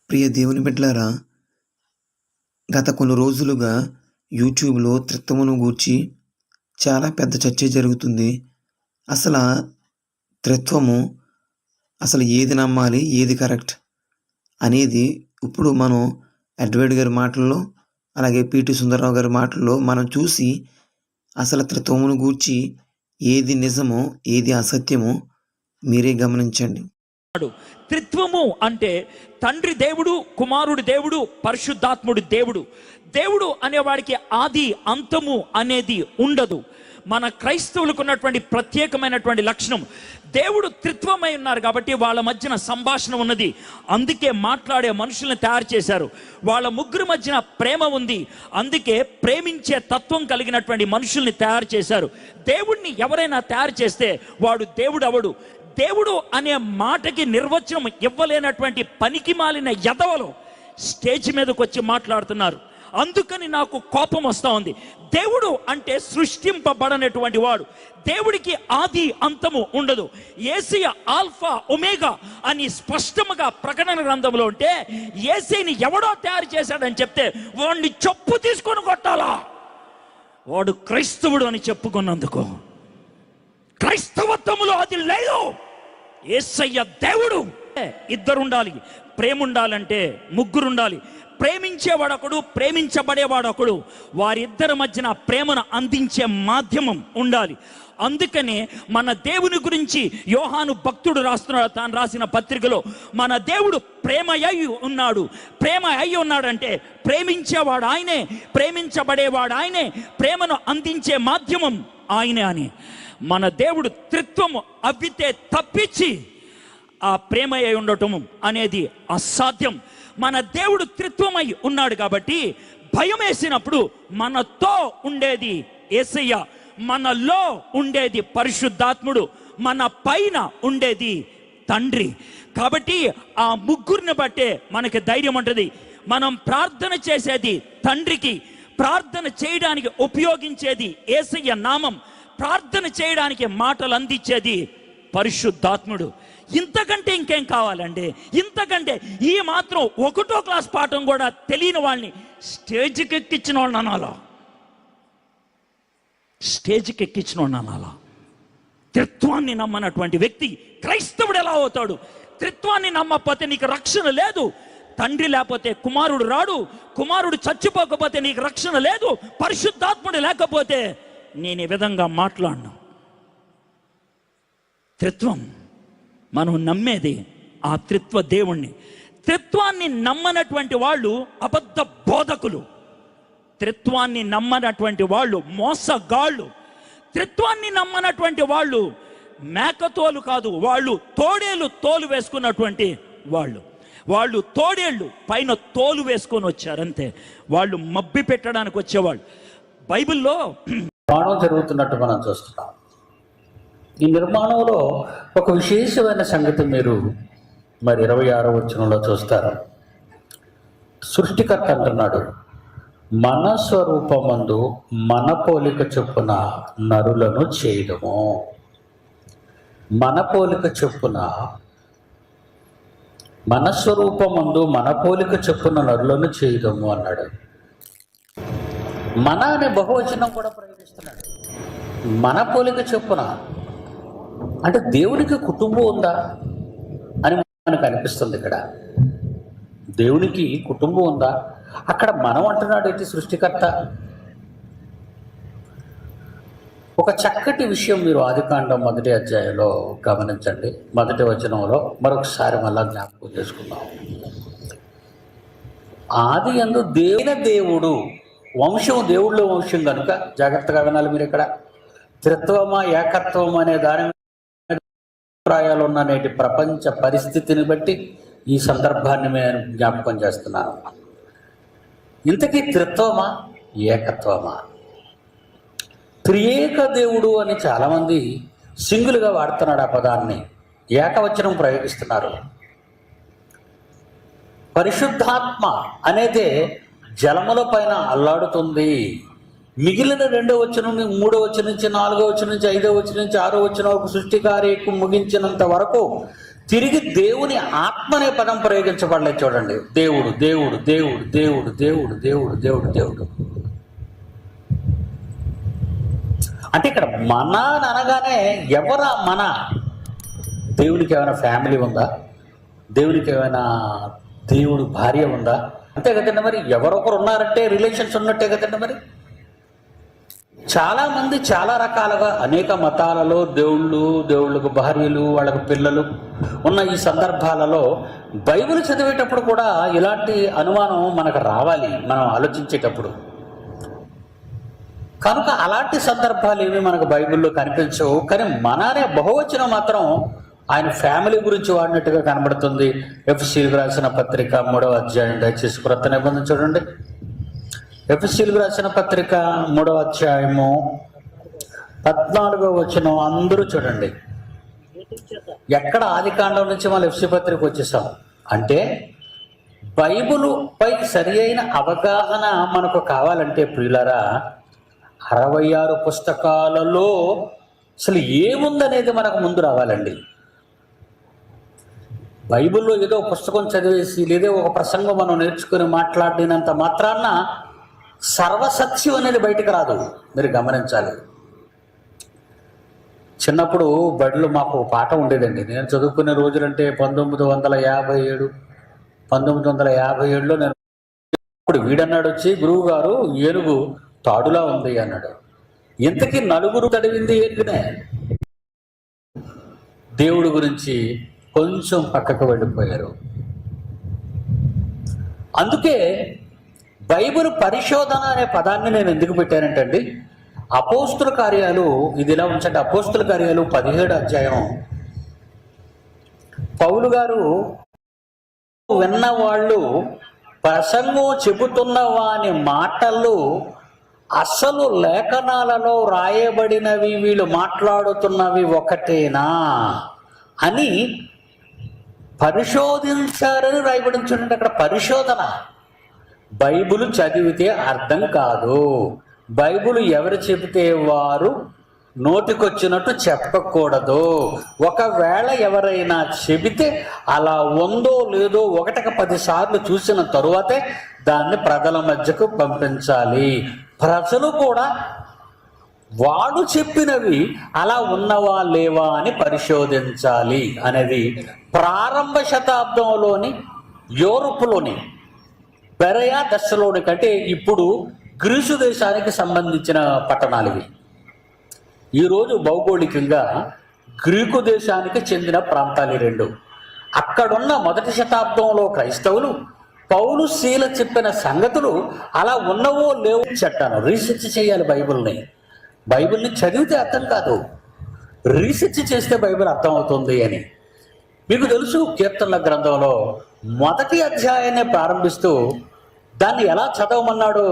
ప్రియ దేవుని బిడ్డలారా, గత కొన్ని రోజులుగా యూట్యూబ్‌లో త్రిత్వమును గూర్చి చాలా పెద్ద చర్చ జరుగుతుంది. అసలా త్రిత్వము అసలు ఏది నమ్మాలి? ఏది కరెక్ట్? అనేది ఇప్పుడు మనం అడ్వైడ్ గారి మాటల్లో, అలాగే పీటీ సుందర్రావు గారి మాటల్లో మనం చూసి అసలు త్రిత్వమును గూర్చి ఏది నిజమో, ఏది అసత్యమో మీరే గమనించండి. త్రిత్వము అంటే తండ్రి దేవుడు, కుమారుడు దేవుడు, పరిశుద్ధాత్ముడు దేవుడు. దేవుడు అనేవాడికి ఆది అంతము అనేది ఉండదు. మన క్రైస్తవులకు ఉన్నటువంటి ప్రత్యేకమైనటువంటి లక్షణం, దేవుడు త్రిత్వమై ఉన్నారు కాబట్టి వాళ్ళ మధ్యన సంభాషణ ఉన్నది. అందుకే మాట్లాడే మనుషుల్ని తయారు చేశారు. వాళ్ళ ముగ్గురు మధ్యన ప్రేమ ఉంది. అందుకే ప్రేమించే తత్వం కలిగినటువంటి మనుషుల్ని తయారు చేశారు. దేవుణ్ణి ఎవరైనా తయారు చేస్తే వాడు దేవుడు అవడు. దేవుడు అనే మాటకి నిర్వచనం ఇవ్వలేనటువంటి పనికి మాలిన ఎదవలు స్టేజ్ మీదకి వచ్చి మాట్లాడుతున్నారు. అందుకని నాకు కోపం వస్తూ ఉంది. దేవుడు అంటే సృష్టింపబడనటువంటి వాడు. దేవుడికి ఆది అంతము ఉండదు. యేసయ్య ఆల్ఫా ఒమేగా అని స్పష్టంగా ప్రకటన గ్రంథంలో ఉంటే, యేసయ్యని ఎవడో తయారు చేశాడని చెప్తే వాడిని చెప్పు తీసుకొని కొట్టాలా? వాడు క్రైస్తవుడు అని చెప్పుకున్నందుకు. క్రైస్తవత్వములో అది లేదు. యేసయ్య దేవుడు. ఇద్దరు ఉండాలి. ప్రేమ ఉండాలంటే ముగ్గురు ఉండాలి. ప్రేమించేవాడొకడు, ప్రేమించబడేవాడొకడు. వారిద్దరి మధ్యన ప్రేమను అందించే మాధ్యమం ఉండాలి. అందుకనే మన దేవుని గురించి యోహాను భక్తుడు రాస్తున్నాడు తాను రాసిన పత్రికలో, మన దేవుడు ప్రేమ అయి ఉన్నాడు. ప్రేమ అయి ఉన్నాడంటే ప్రేమించేవాడు ఆయనే, ప్రేమించబడేవాడు ఆయనే, ప్రేమను అందించే మాధ్యమం ఆయనే అని. మన దేవుడు త్రిత్వము అవ్వితే తప్పించి ఆ ప్రేమ అయి ఉండటం అనేది అసాధ్యం. మన దేవుడు త్రిత్వమై ఉన్నాడు కాబట్టి భయం వేసినప్పుడు మనతో ఉండేది యేసయ్య, మనలో ఉండేది పరిశుద్ధాత్ముడు, మన పైన ఉండేది తండ్రి. కాబట్టి ఆ ముగ్గురిని బట్టే మనకి ధైర్యం ఉంటుంది. మనం ప్రార్థన చేసేది తండ్రికి, ప్రార్థన చేయడానికి ఉపయోగించేది యేసయ్య నామం, ప్రార్థన చేయడానికి మాటలు అందించేది పరిశుద్ధాత్ముడు. ఇంతకంటే ఇంకేం కావాలండి? ఇంతకంటే ఈ మాత్రం 1వ క్లాస్ పాఠం కూడా తెలియని వాళ్ళని స్టేజ్కి ఎక్కించిన వాళ్ళని అనాలా? స్టేజ్కి ఎక్కించిన వాళ్ళని అనాలా? త్రిత్వాన్ని నమ్మనటువంటి వ్యక్తి క్రైస్తవుడు ఎలా అవుతాడు? త్రిత్వాన్ని నమ్మకపోతే నీకు రక్షణ లేదు. తండ్రి లేకపోతే కుమారుడు రాడు. కుమారుడు చచ్చిపోకపోతే నీకు రక్షణ లేదు. పరిశుద్ధాత్ముడు లేకపోతే నేను ఈ విధంగా మాట్లాడను. త్రిత్వం మనం నమ్మేది ఆ త్రిత్వ దేవుణ్ణి. త్రిత్వాన్ని నమ్మనటువంటి వాళ్ళు అబద్ధ బోధకులు. త్రిత్వాన్ని నమ్మనటువంటి వాళ్ళు మోసగాళ్ళు. త్రిత్వాన్ని నమ్మనటువంటి వాళ్ళు మేకతోలు కాదు, వాళ్ళు తోడేలు తోలు వేసుకున్నటువంటి వాళ్ళు. వాళ్ళు తోడేళ్ళు పైన తోలు వేసుకొని వచ్చారు అంతే. వాళ్ళు మబ్బి పెట్టడానికి వచ్చేవాళ్ళు. బైబిల్లో నిర్మాణం జరుగుతున్నట్టు మనం చూస్తున్నాం. ఈ నిర్మాణంలో ఒక విశేషమైన సంగతి మీరు 26వ వచనంలో చూస్తారు. సృష్టికర్త అంటున్నాడు, మన స్వరూపమందు మన పోలిక చొప్పున నరులను చేయడము. మన పోలిక చొప్పున, మన స్వరూపమందు మన పోలిక చొప్పున నరులను చేయడము అన్నాడు. మన అనే బహువచనం కూడా ప్రయోగిస్తున్నాడు. మన పోలిక చొప్పున అంటే దేవునికి కుటుంబం ఉందా అని మనకు అనిపిస్తుంది. ఇక్కడ దేవునికి కుటుంబం ఉందా? అక్కడ మనం అంటున్నాడు ఏంటి? సృష్టికర్త. ఒక చక్కటి విషయం మీరు ఆదికాండం 1వ అధ్యాయంలో గమనించండి. 1వ వచనంలో మరొకసారి మళ్ళా జ్ఞాపకం చేసుకుందాం. ఆది యందు దేవుడు వంశం, దేవుళ్ళ వంశం కనుక జాగ్రత్తగా వినాలి మీరు. ఇక్కడ త్రిత్వమా ఏకత్వం అనే దాని అభిప్రాయాలు ఉన్న నేటి ప్రపంచ పరిస్థితిని బట్టి ఈ సందర్భాన్ని నేను జ్ఞాపకం చేస్తున్నాను. ఇంతకీ త్రిత్వమా ఏకత్వమా? త్రియేక దేవుడు అని చాలామంది సింగిల్గా వాడుతున్నాడు ఆ పదాన్ని, ఏకవచనం ప్రయోగిస్తున్నారు. పరిశుద్ధాత్మ అనేది జలముల పైన అల్లాడుతుంది. మిగిలిన 2వ వచనం నుంచి 3వ వచనం నుంచి 4వ వచనం నుంచి 5వ వచనం నుంచి 6వ వచనం వరకు సృష్టి కార్యక్రమం ముగించినంత వరకు తిరిగి దేవుని ఆత్మ అనే పదం ప్రయోగించబడలేదు. చూడండి, దేవుడు దేవుడు దేవుడు దేవుడు దేవుడు దేవుడు దేవుడు దేవుడు. అంటే ఇక్కడ మన అనగానే ఎవరా మన? దేవునికి ఏమైనా ఫ్యామిలీ ఉందా? దేవునికి ఏమైనా దేవుడు భార్య ఉందా? అంతే కదండి. మరి ఎవరొకరు ఉన్నారంటే రిలేషన్స్ ఉన్నట్టే కదండి. మరి చాలా మంది చాలా రకాలుగా అనేక మతాలలో దేవుళ్ళకు భార్యలు, వాళ్ళకు పిల్లలు ఉన్న ఈ సందర్భాలలో బైబిల్ చదివేటప్పుడు కూడా ఇలాంటి అనుమానం మనకు రావాలి మనం ఆలోచించేటప్పుడు. కనుక అలాంటి సందర్భాలు ఏమి మనకు బైబిల్లో కనిపించవు. కానీ మన అనే బహువచనం మాత్రం ఆయన ఫ్యామిలీ గురించి వాడినట్టుగా కనబడుతుంది. ఎఫెసీయులకు రాసిన పత్రిక 3వ అధ్యాయం, దయచేసి క్రొత్త నిబంధన చూడండి. ఎఫెసీయులకు రాసిన పత్రిక 3వ అధ్యాయము 14వ వచనం అందరూ చూడండి. ఎక్కడ ఆదికాండం నుంచి మనం ఎఫెసీ పత్రిక వచ్చేసాం అంటే బైబిలు పై సరి అయిన అవగాహన మనకు కావాలంటే ప్రియులారా 66 పుస్తకాలలో అసలు ఏముందనేది మనకు ముందు రావాలండి. బైబిల్లో ఏదో పుస్తకం చదివేసి లేదా ఒక ప్రసంగం మనం నేర్చుకుని మాట్లాడినంత మాత్రాన సర్వసత్యం అనేది బయటకు రాదు. మీరు గమనించాలి. చిన్నప్పుడు బడిలో మాకు పాట ఉండేదండి. నేను చదువుకునే రోజులంటే 1957లో నేను ఇప్పుడు వీడన్నాడు వచ్చి, గురువు గారు ఏనుగు తాడులా ఉంది అన్నాడు. ఇంతకీ నలుగురు తడివింది ఏనుగునే. దేవుడి గురించి కొంచెం పక్కకు వెళ్ళిపోయారు. అందుకే బైబిల్ పరిశోధన అనే పదాన్ని నేను ఎందుకు పెట్టానంటండి, అపోస్తుల కార్యాలు, ఇది ఇలా ఉంచండి, అపోస్తుల కార్యాలు 17వ అధ్యాయం. పౌలు గారు విన్నవాళ్ళు ప్రసంగం చెబుతున్న వాని మాటలు అసలు లేఖనాలలో రాయబడినవి వీళ్ళు మాట్లాడుతున్నవి ఒకటేనా అని పరిశోధించారని రాయబడి చూడండి. అక్కడ పరిశోధన. బైబిల్ చదివితే అర్థం కాదు. బైబిల్ ఎవరు చెబితే వారు నోటికొచ్చినట్టు చెప్పకూడదు. ఒకవేళ ఎవరైనా చెబితే అలా ఉందో లేదో 1కి 10 సార్లు చూసిన తరువాతే దాన్ని ప్రజల మధ్యకు పంపించాలి. ప్రజలు కూడా వాడు చెప్పినవి అలా ఉన్నవా లేవా అని పరిశోధించాలి అనేది ప్రారంభ శతాబ్దంలోని యూరోప్లోని బెరయా దశలోని కంటే ఇప్పుడు గ్రీసు దేశానికి సంబంధించిన పట్టణాలు ఇవి. ఈరోజు భౌగోళికంగా గ్రీకు దేశానికి చెందిన ప్రాంతాలు 2. అక్కడున్న 1వ శతాబ్దంలో క్రైస్తవులు పౌలు శీల చెప్పిన సంగతులు అలా ఉన్నవో లేవో చెట్టాను. రీసెర్చ్ చేయాలి. బైబిల్ని చదివితే అర్థం కాదు, రీసెర్చ్ చేస్తే బైబిల్ అర్థం అవుతుంది అని. మీకు తెలుసు, కీర్తనల గ్రంథంలో 1వ అధ్యాయాన్ని ప్రారంభిస్తూ దాన్ని ఎలా చదవమన్నాడో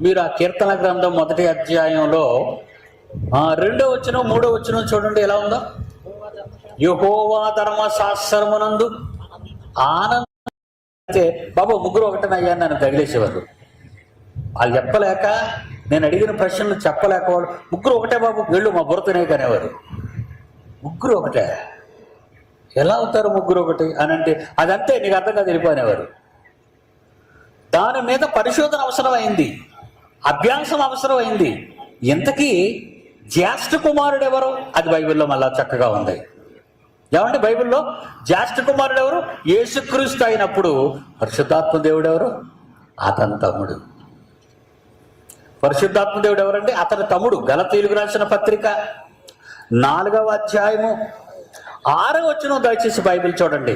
మీరు ఆ కీర్తన గ్రంథం 1వ అధ్యాయంలో 2వ వచనం 3వ వచనం చూడండి ఎలా ఉందో. యెహోవా ధర్మశాస్త్రమునందు ఆనంద అంటే బాబు ముగ్గురు ఒకటనయ్యా నన్ను తగిలేసేవారు. వాళ్ళు చెప్పలేక, నేను అడిగిన ప్రశ్నలు చెప్పలేక వాడు ముగ్గురు ఒకటే బాబు వెళ్ళు మా బుర్రతనే కనేవారు. ముగ్గురు ఒకటే ఎలా అవుతారు ముగ్గురు ఒకటి అని అంటే అదంతే నీకు అర్థం కాదు వెళ్ళిపోయినవారు. దాని మీద పరిశోధన అవసరమైంది, అభ్యాసం అవసరమైంది. ఇంతకీ జ్యేష్ఠ కుమారుడు ఎవరు? అది బైబిల్లో మళ్ళా చక్కగా ఉంది. ఏమంటే బైబిల్లో జ్యేష్ఠ కుమారుడు ఎవరు? యేసుక్రీస్తు అయినప్పుడు పరిశుద్ధాత్మ దేవుడు ఎవరు? అతని తమ్ముడు. పరిశుద్ధాత్మ దేవుడు ఎవరంటే అతని తమ్ముడు. గలతీయులకు రాసిన పత్రిక 4వ అధ్యాయము 6వ వచనం దయచేసి బైబిల్ చూడండి.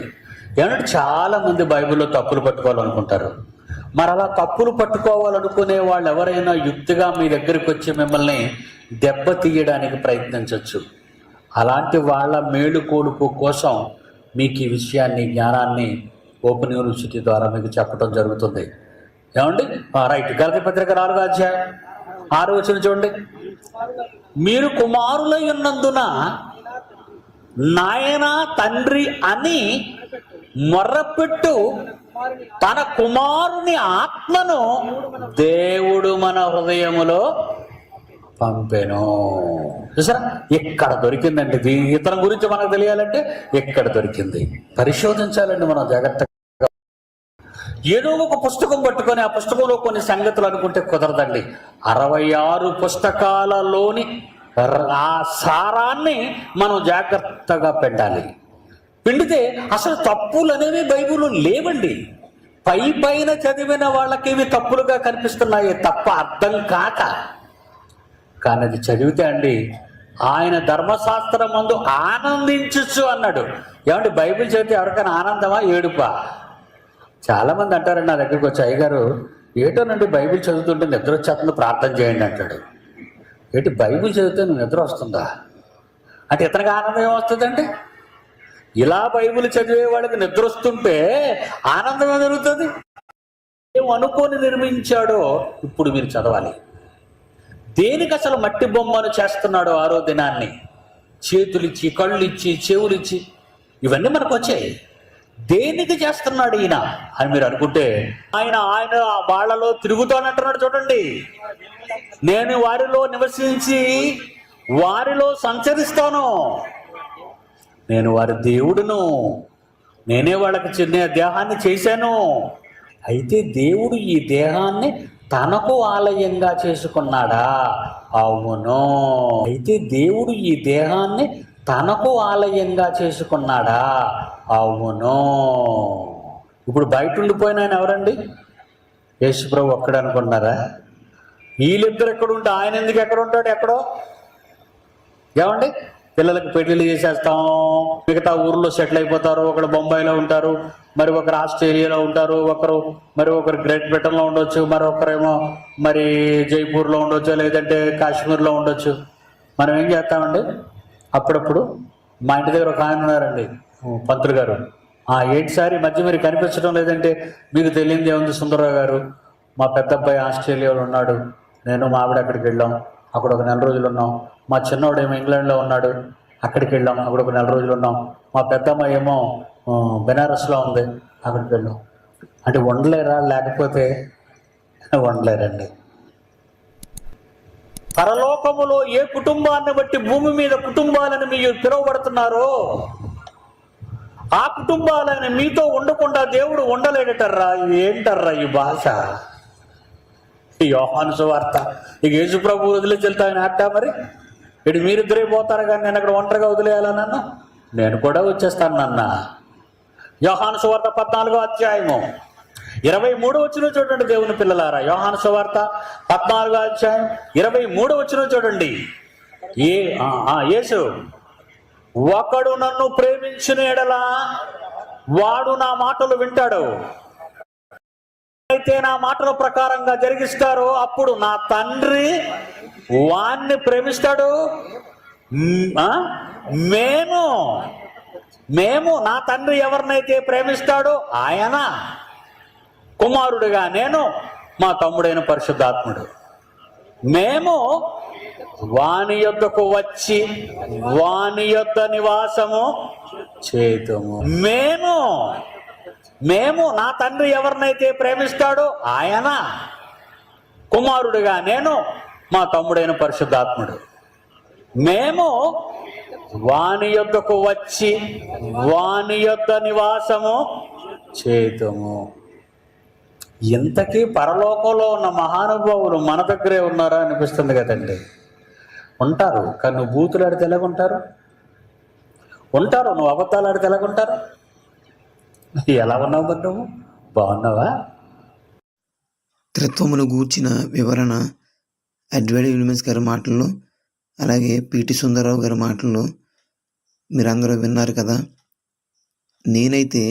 ఏమంటే చాలా మంది బైబిల్లో తప్పులు పట్టుకోవాలనుకుంటారు. మరి అలా తప్పులు పట్టుకోవాలనుకునే వాళ్ళు ఎవరైనా యుక్తిగా మీ దగ్గరికి వచ్చి మిమ్మల్ని దెబ్బ తీయడానికి ప్రయత్నించవచ్చు. అలాంటి వాళ్ళ మేలుకొలుపు కోసం మీకు ఈ విషయాన్ని, జ్ఞానాన్ని ఓపెన్ యూనివర్సిటీ ద్వారా మీకు చెప్పడం జరుగుతుంది. ఏమండి రైట్. గలతీ పత్రిక 4వ అధ్యాయం 6వ వచనం చూడండి. మీరు కుమారులై ఉన్నందున నాయన తండ్రి అని మొర్రపెట్టు తన కుమారుని ఆత్మను దేవుడు మన హృదయములో పంపెను. చూసారా, ఎక్కడ దొరికిందండి. ఇతని గురించి మనకు తెలియాలంటే ఎక్కడ దొరికింది పరిశోధించాలండి మనం జాగ్రత్తగా. ఏదో ఒక పుస్తకం పట్టుకొని ఆ పుస్తకంలో కొన్ని సంగతులు అనుకుంటే కుదరదండి. 66 పుస్తకాలలోని ఆ సారాన్ని మనం జాగ్రత్తగా పిండాలి. పిండితే అసలు తప్పులు అనేవి బైబిల్లో లేవండి. పైన చదివిన వాళ్ళకి ఇవి తప్పులుగా కనిపిస్తున్నాయి తప్ప అర్థం కాక. కానీ అది చదివితే అండి, ఆయన ధర్మశాస్త్రం మందు ఆనందించచ్చు అన్నాడు. ఏమంటే బైబిల్ చదివితే ఎవరికైనా ఆనందమా ఏడుపా? చాలా మంది అంటారండి నా దగ్గరికి వచ్చి, అయ్యగారు ఏటోనండి బైబిల్ చదువుతుంటే నిద్ర వచ్చేస్తుంది, ప్రార్థన చేయండి అంటాడు. ఏంటి బైబిల్ చదివితే నువ్వు నిద్ర వస్తుందా అంటే ఇతనికి ఆనందం ఏమొస్తుందండి? ఇలా బైబిల్ చదివే వాళ్ళకి నిద్ర వస్తుంటే ఆనందం ఏం జరుగుతుంది? ఏం అనుకొని నిర్మించాడో ఇప్పుడు మీరు చదవాలి. దేనికి అసలు మట్టి బొమ్మను చేస్తున్నాడో 6వ దినాన్ని? చేతులిచ్చి, కళ్ళిచ్చి, చెవులిచ్చి ఇవన్నీ మనకు వచ్చాయి. దేనికి చేస్తున్నాడు ఈయన అని మీరు అనుకుంటే, ఆయన వాళ్ళలో తిరుగుతానంటున్నాడు. చూడండి, నేను వారిలో నివసించి వారిలో సంచరిస్తాను, నేను వారి దేవుడును, నేనే వాళ్ళకి చిన్న దేహాన్ని చేశాను. అయితే దేవుడు ఈ దేహాన్ని తనకు ఆలయంగా చేసుకున్నాడా? అవును. అయితే దేవుడు ఈ దేహాన్ని తనకు ఆలయంగా చేసుకున్నాడా? అవును. ఇప్పుడు బయట ఉండిపోయిన ఆయన ఎవరండి? యేసుప్రభు ఒక్కడు అనుకున్నారా? వీళ్ళిద్దరు ఎక్కడుంటే ఆయన ఎందుకు ఎక్కడ ఉంటాడు? ఎక్కడో. ఏమండి, పిల్లలకు పెళ్లిళ్ళు చేసేస్తాం, మిగతా ఊర్లో సెటిల్ అయిపోతారు. ఒకరు బొంబాయిలో ఉంటారు, మరి ఒకరు ఆస్ట్రేలియాలో ఉంటారు, ఒకరు గ్రేట్ బ్రిటన్లో ఉండొచ్చు, మరొకరేమో మరి జైపూర్లో ఉండొచ్చు, లేదంటే కాశ్మీర్లో ఉండొచ్చు. మనం ఏం చేస్తామండి? అప్పుడప్పుడు మా ఇంటి దగ్గర ఒక ఆయన ఉన్నారండి, పంతులు గారు. ఏంటిసారి మధ్య మీరు కనిపించడం లేదంటే, మీకు తెలియదు ఏముంది సుందరరావు గారు, మా పెద్ద అబ్బాయి ఆస్ట్రేలియాలో ఉన్నాడు, నేను మా ఆవిడ అక్కడికి వెళ్ళాం, అక్కడ ఒక 4 రోజులు ఉన్నాం. మా చిన్నవాడు ఏమో ఇంగ్లాండ్లో ఉన్నాడు, అక్కడికి వెళ్ళాం, అక్కడ ఒక 4 రోజులు ఉన్నాం. మా పెద్దమ్మాయి ఏమో బెనారస్లో ఉంది, అక్కడికి వెళ్ళాం. అంటే ఉండలేరా? లేకపోతే ఉండలేరండి. పరలోకములో ఏ కుటుంబాన్ని బట్టి భూమి మీద కుటుంబాలను మీరు పిలువబడుతున్నారో ఆ కుటుంబాలని మీతో ఉండకుండా దేవుడు ఉండలేడటర్రా. ఏంటర్రా ఈ భాష? యోహాను సువార్త. ఇక యేసుప్రభు వదిలేసి వెళ్తాను అట్టా మరి ఇటు మీరిద్దరే పోతారు, కానీ నేను అక్కడ ఒంటరిగా వదిలేయాలా? నన్ను నేను కూడా వచ్చేస్తాను నాన్న. యోహాను సువార్త 14వ అధ్యాయము 23వ వచనం చూడండి దేవుని పిల్లలారా. యోహాను సువార్త 14వ అధ్యాయం 23వ వచనం చూడండి. యేసు, ఒకడు నన్ను ప్రేమించిన ఎడల వాడు నా మాటలు వింటాడు, అయితే నా మాటల ప్రకారంగా జరిగిస్తారో అప్పుడు నా తండ్రి వాణ్ణి ప్రేమిస్తాడు. మేము నా తండ్రి ఎవరినైతే ప్రేమిస్తాడో ఆయన కుమారుడుగా నేను, మా తమ్ముడైన పరిశుద్ధాత్ముడు, మేము వాని యొద్దకు వచ్చి వాని యొద్ద నివాసము చేతుము. మేము నా తండ్రి ఎవరినైతే ప్రేమిస్తాడో ఆయన కుమారుడుగా నేను, మా తమ్ముడైన పరిశుద్ధాత్ముడు, మేము వాని యొద్దకు వచ్చి వాని యొద్ద నివాసము చేతుము. ఇంతకీ పరలోకంలో ఉన్న మహానుభావులు మన దగ్గరే ఉన్నారా అనిపిస్తుంది కదండి. ఉంటారు, కానీ నువ్వు బూతులు ఆడితే ఎలాగుంటారు? ఉంటారు, నువ్వు అబద్ధాలు ఆడితే ఎలాగుంటారు? ఎలా ఉన్నావు మరి? నువ్వు బాగున్నావా? త్రిత్వమును గూర్చిన వివరణ అడ్వైడ్ విలియమ్స్ గారి మాటల్లో, అలాగే పిటి సుందరరావు గారి మాటల్లో మీరందరూ విన్నారు కదా. నేనైతే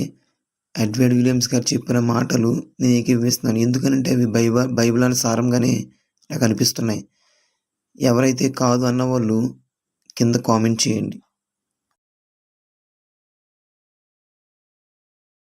అడ్వైడ్ విలియమ్స్ గారు చెప్పిన మాటలు నేను ఏకీభవిస్తున్నాను. ఎందుకనంటే అవి బైబిల్ అని సారంగానే నాకు అనిపిస్తున్నాయి. ఎవరైతే కాదు అన్న వాళ్ళు కింద కామెంట్ చేయండి.